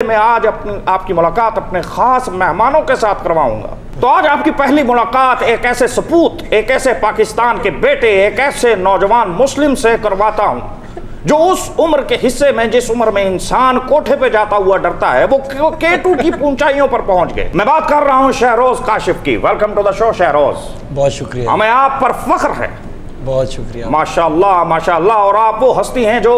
मैं आज आपकी मुलाकात अपने खास मेहमानों के साथ करवाऊंगा। तो आज आपकी पहली मुलाकात एक ऐसे सपूत, एक ऐसे पाकिस्तान के बेटे, एक ऐसे नौजवान मुस्लिम से करवाता हूं जो उस उम्र के हिस्से में, जिस उम्र में इंसान कोठे पे जाता हुआ डरता है, वो K2 की ऊंचाइयों पर पहुंच गए। मैं बात कर रहा हूं शहरोज काशिफ की। Welcome to the show Shahroz. बहुत शुक्रिया। हमें आप पर फख्र है। बहुत शुक्रिया। माशाअल्लाह माशाअल्लाह। और आप वो हस्ती हैं जो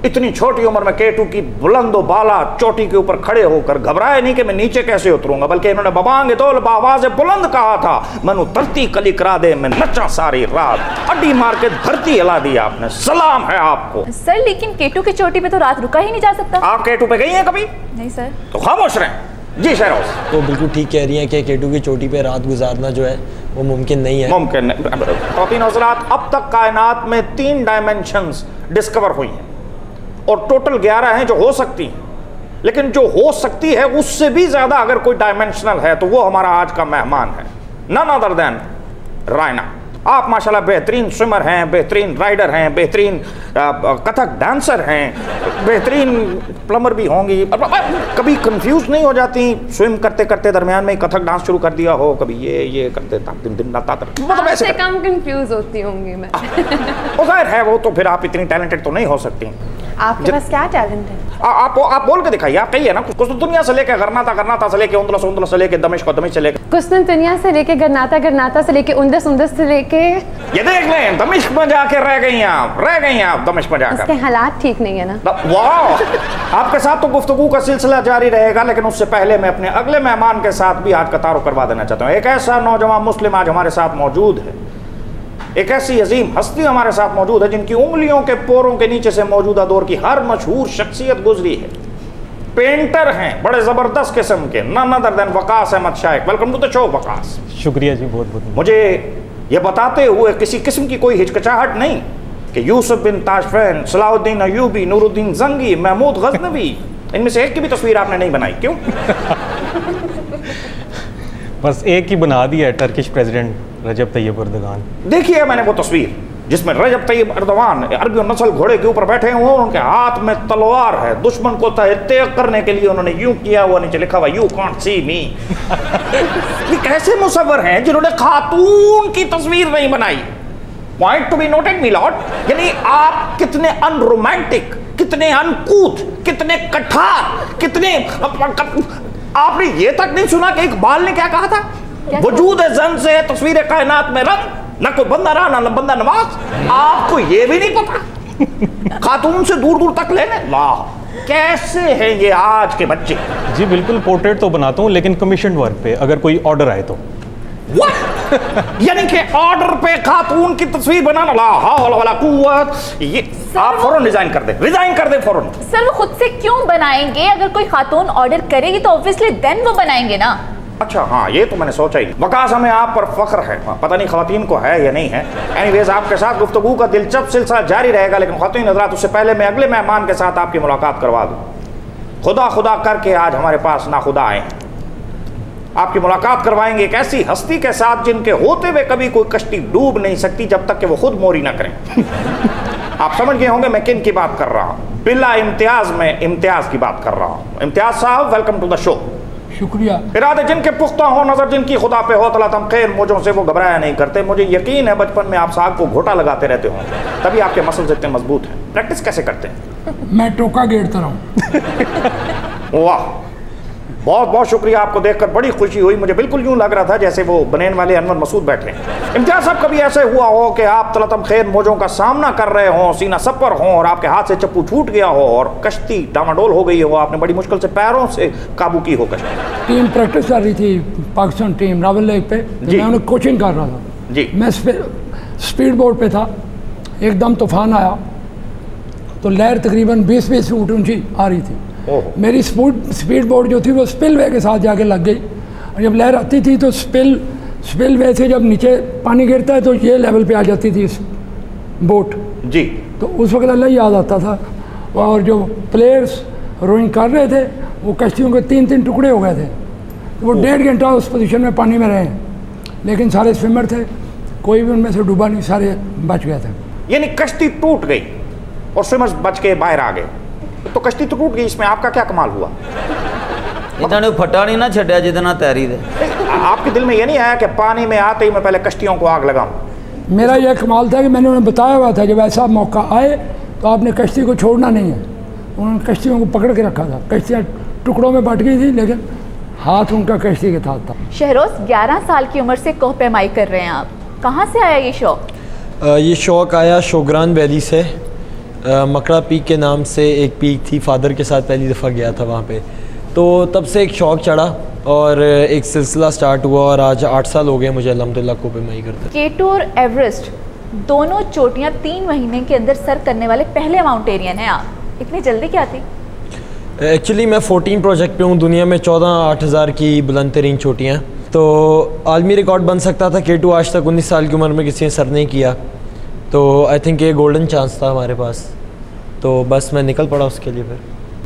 इतनी छोटी उम्र में K2 की बुलंद बाला चोटी के ऊपर खड़े होकर घबराए नहीं कि मैं नीचे कैसे उतरूंगा, बल्कि इन्होंने बबांगे दौल बावाज़ बुलंद कहा था, मनु धरती कली करा दे, मैं नचा सारी रात, अड्डी मार के धरती हिला दी आपने। सलाम है आपको सर। लेकिन K2 की चोटी पे तो रात रुका ही नहीं जा सकता। आप K2 पे गई हैं कभी? नहीं सर। तो खामोश रहें। जी शहरोज। तो बिल्कुल ठीक कह रही हैं कि K2 की चोटी पे रात गुजारना जो है वो मुमकिन नहीं है। मुमकिन नहीं। तो तीन हज़रात, अब तक कायनात में 3 डायमेंशंस डिस्कवर हुई हैं और टोटल 11 हैं जो हो सकती हैं, लेकिन जो हो सकती है उससे भी ज्यादा अगर कोई डायमेंशनल है तो वो हमारा आज का मेहमान है, नन अदर देन रायना। आप माशाल्लाह बेहतरीन स्विमर हैं, बेहतरीन राइडर हैं, बेहतरीन कथक डांसर हैं, बेहतरीन प्लम्बर भी होंगी। कभी कंफ्यूज नहीं हो जाती स्विम करते करते दरमियान में कथक डांस शुरू कर दिया हो, कभी ये करते दिन दिन मतलब ऐसे कम कंफ्यूज होती होंगी मैं। वो खैर है, वो तो फिर आप इतनी टैलेंटेड तो नहीं हो सकती। आपके पास क्या टैलेंट है? आप बोल के दिखाइए। आप कहिए ना कुछ तो। दुनिया से लेके गरनाता से लेके उंदलस से लेके दमिश्क से लेके कुस्तुनतुनिया से लेके गरनाता से लेके उंदस से लेके ये देख लें, दमिश्क में जाके रह गई आप दमिश्क में जाकर। उसके हालात ठीक नहीं है ना। वाह। आपके साथ तो गुफ्तगू का सिलसिला जारी रहेगा, लेकिन उससे पहले मैं अपने अगले मेहमान के साथ भी आज का तारुफ करवा देना चाहता हूँ। एक ऐसा नौजवान मुस्लिम आज हमारे साथ मौजूद है, एक ऐसी अजीम हस्ती हमारे साथ मौजूद है जिनकी उंगलियों के पोरों के नीचे से मौजूदा दौर की हर मशहूर शख्सियत गुजरी है। पेंटर हैं बड़े जबरदस्त किस्म के, none other than Waqas Ahmed Shaikh. Welcome to the show Waqas. शुक्रिया जी, बहुत बहुत। मुझे ये बताते हुए किसी किस्म की कोई हिचकिचाहट नहीं कि यूसुफ बिन ताशफैन, सलाहुद्दीन अयूबी, नूरुद्दीन जंगी, महमूद गजनवी, इनमें से एक की भी तस्वीर आपने नहीं बनाई, क्यों? बस एक ही बना दिया है, टर्किश प्रेसिडेंट रजब तैयब अर्दगान। देखिए मैंने वो तस्वीर जिसमें रजब तैयब अर्दगान अरबी नस्ल घोड़े के ऊपर बैठे हुए, उनके हाथ में तलवार है। दुश्मन को तय करने के लिए उन्होंने यूं किया हुआ, नीचे लिखा हुआ यू कांट सी मी। ये कैसे मुसव्वर हैं जिन्होंने खातून की तस्वीर नहीं बनाई? Point to be noted me Lord. यानी आप कितने अनरोमांटिक, कितने अनकूथ, कितने कठार, कितने आपने ये तक नहीं सुना कि इकबाल ने क्या कहा था? वजूद जन से तस्वीर कायनात में रंग, न कोई बंदा रहा न बंदा नवाज। आपको ये भी नहीं पता? खातून से दूर दूर तक लेने वाह, कैसे हैं ये आज के बच्चे। जी बिल्कुल, पोर्ट्रेट तो बनाता हूँ लेकिन कमीशन वर्क पे, अगर कोई ऑर्डर आए तो। यानी कि ऑर्डर पे खातून की तस्वीर बनाना, ला हौल वला कुव्वत। ये आप फौरन रिजाइन कर दे फौरन। सर वो खुद से क्यों बनाएंगे? अगर कोई खातून ऑर्डर करेगी तो ऑब्वियसली देन वो बनाएंगे ना। अच्छा हाँ, ये तो मैंने सोचा ही नहीं। वकास, हमें आप पर फख्र है, पता नहीं ख्वातीन को है या नहीं है। एनीवेज, आपके साथ गुफ्तगू का दिलचस्प सिलसिला जारी रहेगा, लेकिन ख्वातीन हज़रात, उससे पहले मैं अगले मेहमान के साथ आपकी मुलाकात करवा दूँ। खुदा करके आज हमारे पास नाखुदा आए हैं। आपकी मुलाकात करवाएंगे एक ऐसी हस्ती के साथ जिनके होते हुए कभी कोई कश्ती डूब नहीं सकती जब तक कि वो खुद मोरी ना करें। आप समझ गए होंगे मैं किन की बात कर रहा हूँ। बिला इम्तियाज में इम्तियाज की बात कर रहा हूँ। इम्तियाज साहब, वेलकम टू द शो। शुक्रिया। इरादे जिनके पुख्ता हो, नजर जिनकी खुदा पे हो, तला तम खैर मौजों से वो घबराया नहीं करते। मुझे यकीन है बचपन में आप साग को घोटा लगाते रहते हो, तभी आपके मसल्स इतने मजबूत हैं। प्रैक्टिस कैसे करते हैं? मैं टोका गेड़ता रहूं। वाह, बहुत बहुत शुक्रिया। आपको देखकर बड़ी खुशी हुई। मुझे बिल्कुल यूं लग रहा था जैसे वो बनेन वाले अनवर मसूद बैठे। इम्तियाज साहब, कभी ऐसे हुआ हो कि आप तलतम खैर मौजों का सामना कर रहे हो, सीना सपर हो और आपके हाथ से चप्पू छूट गया हो और कश्ती डामाडोल हो गई हो, आपने बड़ी मुश्किल से पैरों से काबू की हो कश्ती? टीम प्रैक्टिस कर रही थी, पाकिस्तान टीम रावल लेक पे, तो मैं उन्हें कोचिंग कर रहा था जी। मैं स्पीड बोट पे था, एकदम तूफान आया तो लहर तकरीबन 20 फुट ऊंची आ रही थी। मेरी स्पीड बोट जो थी वो स्पिल वे के साथ जाके लग गई, और जब लहर आती थी तो स्पिल वे से जब नीचे पानी गिरता है तो ये लेवल पे आ जाती थी बोट जी। तो उस वक्त अल्लाह याद आता था। और जो प्लेयर्स रोइंग कर रहे थे वो कश्तियों के 3-3 टुकड़े हो गए थे। वो 1.5 घंटा उस पोजीशन में पानी में रहे, लेकिन सारे स्विमर थे, कोई भी उनमें से डूबा नहीं, सारे बच गए थे। यानी कश्ती टूट गई और स्विमर्स बच के बाहर आ गए। तो कश्ती तो टूट गई, इसमें आपका क्या कमाल हुआ? इन्होंने फटा नहीं ना छड्या जितना तैरी दे। आपके दिल में ये नहीं आया कि पानी में आते ही मैं पहले कश्तियों को आग लगाऊं? मेरा यह कमाल था कि मैंने उन्हें बताया हुआ था जब ऐसा मौका आए तो आपने कश्ती को छोड़ना नहीं है। उन्होंने कश्तियों को पकड़ के रखा था, कश्तियाँ टुकड़ों में बट गई थी लेकिन हाथ उनका कश्ती के साथ था। शहरोज 11 साल की उम्र से कोह पैमाई कर रहे हैं आप, कहाँ से आया ये शौक? ये शौक़ आया शोगरान वैली से। मकड़ा पीक के नाम से एक पीक थी, फादर के साथ पहली दफ़ा गया था वहाँ पे, तो तब से एक शौक़ चढ़ा और एक सिलसिला स्टार्ट हुआ और आज 8 साल हो गए मुझे अल्हम्दुलिल्लाह कोह पैमाई करते। K2 और एवरेस्ट दोनों चोटियाँ 3 महीने के अंदर सर करने वाले पहले माउंटेरियन हैं आप, इतनी जल्दी क्या थी? एक्चुअली मैं 14 प्रोजेक्ट पे हूँ, दुनिया में 14,000-8,000 की बुलंद तरीन चोटियाँ, तो आलमी रिकॉर्ड बन सकता था। K2 आज तक 19 साल की उम्र में किसी ने सर नहीं किया, तो आई थिंक ये गोल्डन चांस था हमारे पास, तो बस मैं निकल पड़ा उसके लिए। फिर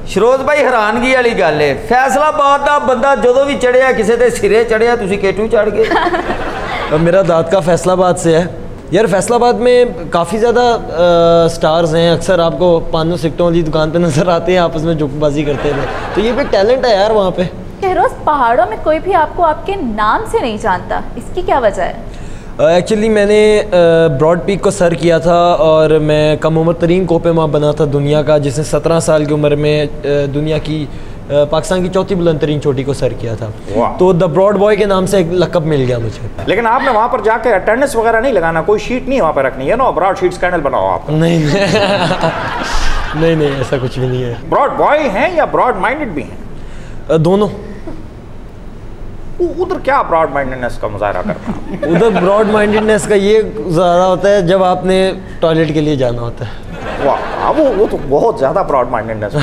शरोज भाई हैरानगी वाली गल है, फैसलाबाद का बंदा जो भी चढ़िया किसी के सिरे चढ़िया, तुसी K2 चढ़ गए। मेरा दाद का फैसलाबाद से है यार। फैसलाबाद में काफ़ी ज़्यादा स्टार्स हैं, अक्सर आपको पानों सिक्टों वाली दुकान पे नज़र आते हैं आपस में जुकबाजी करते हुए, तो ये भी टैलेंट है यार वहाँ पे। शहरोज पहाड़ों में कोई भी आपको आपके नाम से नहीं जानता, इसकी क्या वजह है? एक्चुअली मैंने ब्रॉड पीक को सर किया था और मैं कम उम्र तरीन कोह पैमा बना था दुनिया का, जिसने 17 साल की उम्र में दुनिया की पाकिस्तान की चौथी बुलंद तरीन चोटी को सर किया था, तो द ब्रॉड बॉय के नाम से एक लकब मिल गया मुझे। लेकिन आपने वहाँ पर जाके अटेंडेंस वगैरह नहीं लगाना, कोई शीट नहीं वहाँ पर रखनी है ना, ब्रॉड शीट स्कैंडल बनाओ आप? नहीं नहीं ऐसा कुछ भी नहीं है। ब्रॉड बॉय हैं या ब्रॉड माइंडेड भी हैं? दोनों। उधर क्या ब्रॉड माइंडेडनेस का मुजाहरा करना? उधर ब्रॉड माइंडेडनेस का ये ज़्यादा होता है जब आपने टॉयलेट के लिए जाना होता है। वाह, वो तो बहुत ज़्यादा ब्रॉड माइंडेडनेस।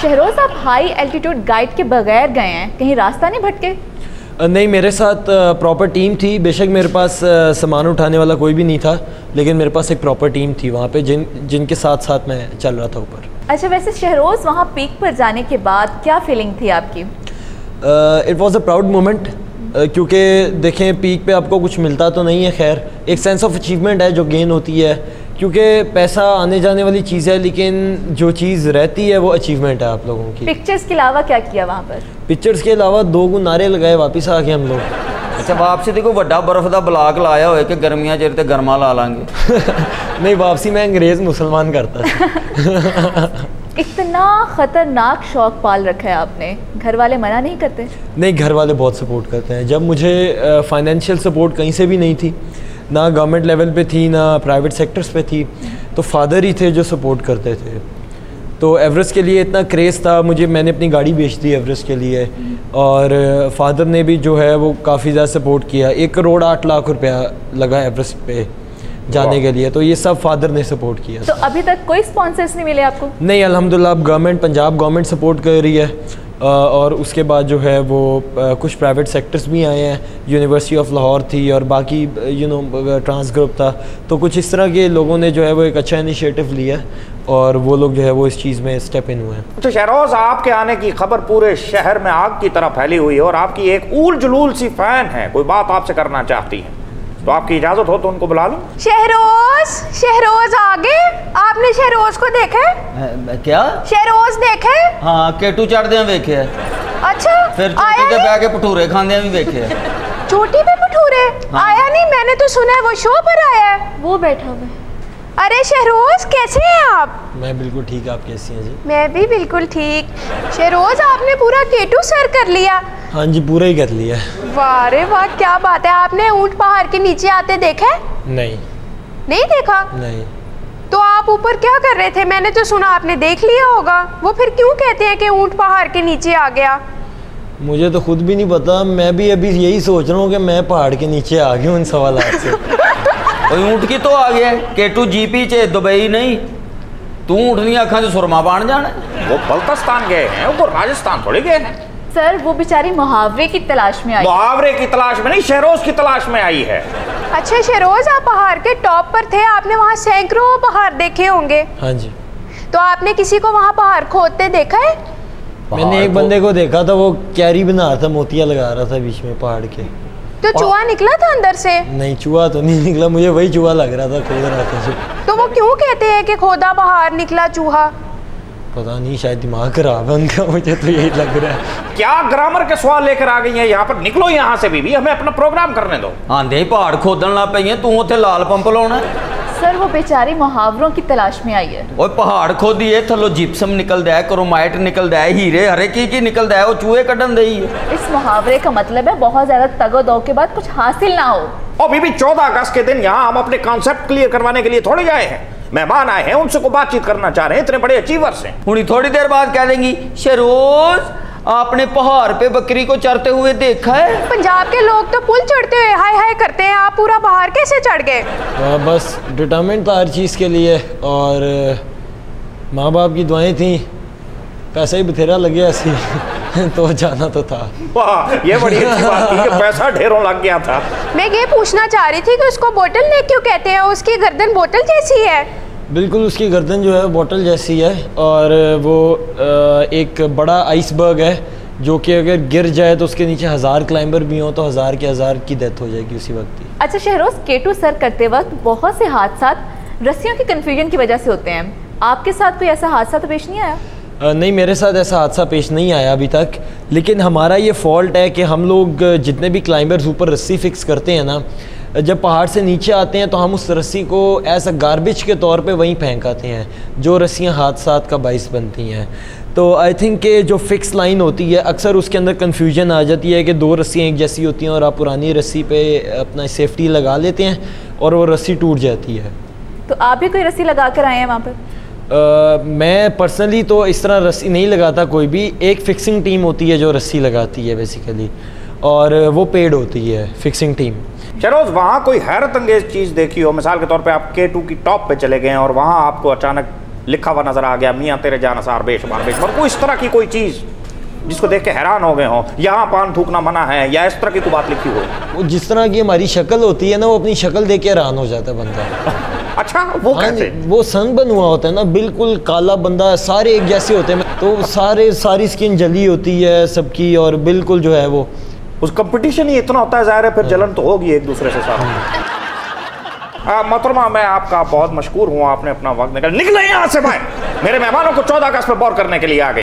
शहरोज आप हाई एल्टीट्यूड गाइड के बगैर गए हैं, कहीं रास्ता नहीं भटके? नहीं, मेरे साथ प्रॉपर टीम थी। बेशक मेरे पास सामान उठाने वाला कोई भी नहीं था, लेकिन मेरे पास एक प्रॉपर टीम थी वहाँ पे जिनके साथ साथ मैं चल रहा था ऊपर। अच्छा, वैसे शहरोज वहाँ पीक पर जाने के बाद क्या फीलिंग थी आपकी? It was a proud moment, क्योंकि देखें पीक पे आपको कुछ मिलता तो नहीं है, खैर एक सेंस ऑफ अचीवमेंट है जो गेन होती है, क्योंकि पैसा आने जाने वाली चीज़ है, लेकिन जो चीज़ रहती है वो अचीवमेंट है आप लोगों की। पिक्चर्स के अलावा क्या किया वहाँ पर? पिक्चर्स के अलावा 2 नारे लगाए, वापस आ गए हम लोग। अच्छा, वापसी देखो वड्डा बर्फ का ब्लॉक लाया हो कि गर्मियां चेर ते गर्मा ला लांगे। नहीं, वापसी मैं अंग्रेज़ मुसलमान करता। इतना खतरनाक शौक पाल रखा है आपने, घर वाले मना नहीं करते? नहीं, घर वाले बहुत सपोर्ट करते हैं। जब मुझे फाइनेंशियल सपोर्ट कहीं से भी नहीं थी, ना गवर्नमेंट लेवल पे थी ना प्राइवेट सेक्टर्स पे थी, तो फादर ही थे जो सपोर्ट करते थे। तो एवरेस्ट के लिए इतना क्रेज़ था मुझे, मैंने अपनी गाड़ी बेच दी एवरेस्ट के लिए, और फादर ने भी जो है वो काफ़ी ज़्यादा सपोर्ट किया। 1 करोड़ 8 लाख रुपया लगा एवरेस्ट पे जाने के लिए, तो ये सब फादर ने सपोर्ट किया। तो अभी तक कोई स्पॉन्सर्स नहीं मिले आपको? नहीं, अल्हम्दुलिल्लाह गवर्नमेंट, पंजाब गवर्नमेंट सपोर्ट कर रही है, और उसके बाद जो है वो कुछ प्राइवेट सेक्टर्स भी आए हैं। यूनिवर्सिटी ऑफ लाहौर थी और बाकी ट्रांस ग्रुप था, तो कुछ इस तरह के लोगों ने जो है वो एक अच्छा इनिशिएटिव लिया और वो लोग जो है वो इस चीज़ में स्टेप इन हुए हैं। तो शहरोज, आपके आने की खबर पूरे शहर में आग की तरह फैली हुई है और आपकी एक ऊल जुलूल सी फैन है, कोई बात आपसे करना चाहती है, तो आपकी इजाजत हो तो उनको बुला लूं? शहरोज आ गए? आपने शहरोज को देखा? क्या शहरोज देखे? हाँ, K2 चढ़दे वेखे। अच्छा, फिर चोटी ते बह के भटूरे खांदे भी वेखे। चोटी पे भटूरे? हाँ। आया नहीं, मैंने तो सुना है वो शो पर आया है। वो बैठा हुआ है। अरे शहरोज, कैसे हैं आप? मैं बिल्कुल ठीक, आप कैसी हैं जी? मैं भी बिल्कुल ठीक। शहरोज, आपने पूरा K2 सर कर लिया? हाँ जी, पूरा ही कर लिया। वाह रे वाह, क्या बात है। आपने ऊंट पहाड़ के नीचे आते देखा? नहीं देखा? नहीं। तो आप ऊपर क्या कर रहे थे? मैंने तो सुना आपने देख लिया होगा। वो फिर क्यों कहते हैं कि ऊंट पहाड़ के नीचे आ गया? मुझे तो खुद भी नहीं पता, मैं भी अभी यही सोच रहा हूँ कि मैं पहाड़ के नीचे आ गया हूँ इन सवालात से। ऊँट की तो आ गया K2 GP चे दुबई नहीं, तू ऊँटनी अखा से सुरमा बाण जाना। वो बल्तिस्तान गए हैं, वो राजस्थान थोड़े गए हैं। सर, वो बेचारी मुहावरे की तलाश में आई। मुहावरे की तलाश में नहीं, शहरोज की तलाश में आई है। अच्छा शहरोज, आप पहाड़ के टॉप पर थे, आपने वहाँ सैकड़ों पहाड़ देखे होंगे। हाँ जी। तो आपने किसी को वहाँ पहाड़ खोदते देखा है? मैंने एक बंदे को देखा था, वो कैरी बना रहा था, मोतिया लगा रहा था बीच में पहाड़ के। तो चूहा निकला था अंदर से? नहीं, चूहा तो नहीं निकला, मुझे वही चूहा लग रहा था, खोद रहा था। तो वो क्यों कहते हैं कि खोदा पहाड़ निकला चूहा? पता नहीं, शायद दिमाग खराब है उनका, मुझे तो यही लग रहा है। क्या ग्रामर के सवाल लेकर आ गई हैं यहाँ पर? निकलो यहाँ से बीबी, हमें अपना प्रोग्राम करने दो। आंधे पहाड़ खोदन ला पई तू उत्थे लाल पंप लाउणा। सर वो बेचारी मुहावरों की तलाश में आई है। ओए पहाड़ खोदिए, थल्लो जिप्सम निकलदा है, क्रोमाइट निकलदा है, हीरे हरे की निकलदा है, वो चूहे कड्डन दे ही है। इस मुहावरे का मतलब है बहुत ज्यादा तगो-दो के बाद कुछ हासिल ना हो। और बीबी 14 अगस्त के दिन यहाँ हम अपने कॉन्सेप्ट क्लियर करवाने के लिए थोड़ी आए हैं, मेहमान आए हैं, उनसे को बातचीत करना चाह रहे हैं, इतने बड़े अचीवर्स हैं। हुणी थोड़ी देर बाद कह देंगी शहरोज आपने पहाड़ पे बकरी को चरते हुए देखा है? पंजाब के लोग तो पुल चढ़ते हुए हाय हाय करते हैं, आप पूरा पहाड़ कैसे चढ़ गए? बस डिटरमिनेंट था हर चीज़ के लिए, और माँ बाप की दुआएं थी, पैसा ही बथेरा लग गया ऐसी तो जाना तो था। वाह, ये बड़ी अच्छी बात थी कि पैसा ढेरों लग गया था। मैं ये पूछना चाह रही थी कि उसको बोतल नेक क्यों कहते हैं? उसकी गर्दन बोतल जैसी है। बिल्कुल, उसकी गर्दन जो है बोतल जैसी है, और वो एक बड़ा आइसबर्ग है जो कि अगर गिर जाए तो उसके नीचे 1000 क्लाइंबर भी हों तो 1000 के 1000 की डेथ हो जाएगी उसी वक्त ही। अच्छा शहरोज, K2 सर करते वक्त बहुत से हादसा रस्सियों की कन्फ्यूजन की वजह से होते हैं, आपके साथ कोई ऐसा हादसा तो पेश नहीं आया? नहीं, मेरे साथ ऐसा हादसा पेश नहीं आया अभी तक, लेकिन हमारा ये फॉल्ट है कि हम लोग जितने भी क्लाइंबर्स ऊपर रस्सी फिक्स करते हैं ना, जब पहाड़ से नीचे आते हैं तो हम उस रस्सी को एज अ गार्बेज के तौर पे वहीं फेंक आते हैं, जो रस्सियाँ हादसात का बाइस बनती हैं। तो आई थिंक कि जो फिक्स लाइन होती है अक्सर उसके अंदर कन्फ्यूजन आ जाती है कि 2 रस्सियाँ एक जैसी होती हैं और आप पुरानी रस्सी पे अपना सेफ्टी लगा लेते हैं और वो रस्सी टूट जाती है। तो आप भी कोई रस्सी लगा कर आए हैं वहाँ पर? मैं पर्सनली तो इस तरह रस्सी नहीं लगाता कोई भी, एक फ़िक्सिंग टीम होती है जो रस्सी लगाती है बेसिकली, और वो पेड होती है फ़िक्सिंग टीम। शहरोज, वहाँ कोई हैरत अंगेज चीज़ देखी हो? मिसाल के तौर पे आप K2 की टॉप पे चले गए हैं और वहाँ आपको अचानक लिखा हुआ नज़र आ गया, मियाँ तेरे जानसार बेशुमार बेशुमार, कोई इस तरह की कोई चीज़ जिसको देख के हैरान हो गए हो, यहाँ पान थूकना मना है, या इस तरह की कोई बात लिखी हो? वो जिस तरह की हमारी शक्ल होती है ना, वो अपनी शक्ल देख के हैरान हो जाता है बंदा। अच्छा, वो कैसे? वो सनबर्न हुआ होता है ना, बिल्कुल काला बंदा, सारे एक जैसे होते हैं, तो सारी स्किन जली होती है सबकी, और बिल्कुल जो है वो उस कंपटीशन ही इतना होता है, जाहिर है फिर जलन तो होगी एक दूसरे से साथ। मोहतरमा, मैं आपका बहुत मशकूर हूँ, आपने अपना वक्त निकले यहाँ से बाहर, मेरे मेहमानों को 14 अगस्त पर बौर करने के लिए आ गए।